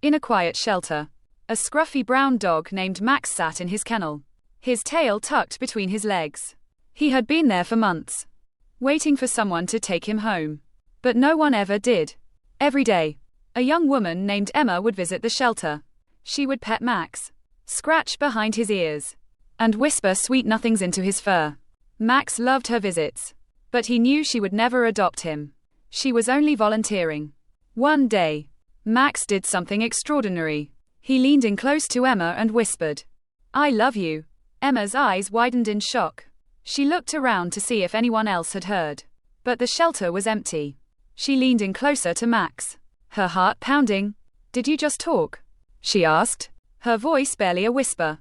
In a quiet shelter, a scruffy brown dog named Max sat in his kennel, his tail tucked between his legs. He had been there for months, waiting for someone to take him home. But no one ever did. Every day, a young woman named Emma would visit the shelter. She would pet Max, scratch behind his ears, and whisper sweet nothings into his fur. Max loved her visits, but he knew she would never adopt him. She was only volunteering. One day, Max did something extraordinary. He leaned in close to Emma and whispered, "I love you." Emma's eyes widened in shock. She looked around to see if anyone else had heard, but the shelter was empty. She leaned in closer to Max, her heart pounding. "Did you just talk?" she asked, her voice barely a whisper.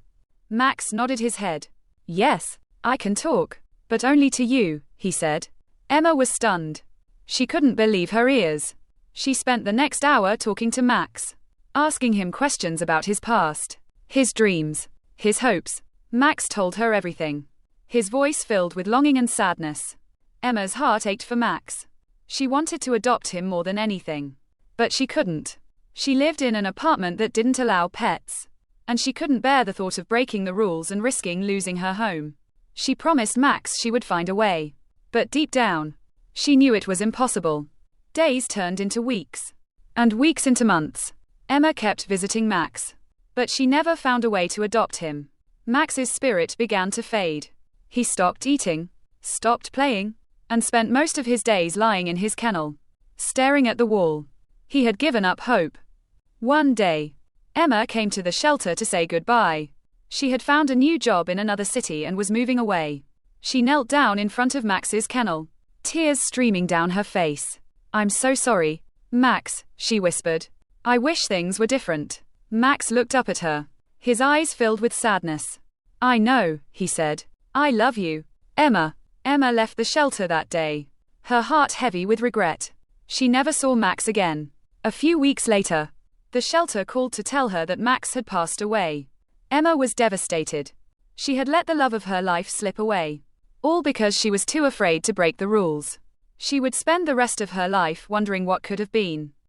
Max nodded his head. "Yes, I can talk, but only to you," he said. Emma was stunned. She couldn't believe her ears. She spent the next hour talking to Max, asking him questions about his past, his dreams, his hopes. Max told her everything, his voice filled with longing and sadness. Emma's heart ached for Max. She wanted to adopt him more than anything, but she couldn't. She lived in an apartment that didn't allow pets, and she couldn't bear the thought of breaking the rules and risking losing her home. She promised Max she would find a way, but deep down, she knew it was impossible. Days turned into weeks, and weeks into months. Emma kept visiting Max, but she never found a way to adopt him. Max's spirit began to fade. He stopped eating, stopped playing, and spent most of his days lying in his kennel, staring at the wall. He had given up hope. One day, Emma came to the shelter to say goodbye. She had found a new job in another city and was moving away. She knelt down in front of Max's kennel, tears streaming down her face. "I'm so sorry, Max," she whispered. "I wish things were different." Max looked up at her, his eyes filled with sadness. "I know," he said. "I love you, Emma." Emma left the shelter that day, her heart heavy with regret. She never saw Max again. A few weeks later, the shelter called to tell her that Max had passed away. Emma was devastated. She had let the love of her life slip away, all because she was too afraid to break the rules. She would spend the rest of her life wondering what could have been.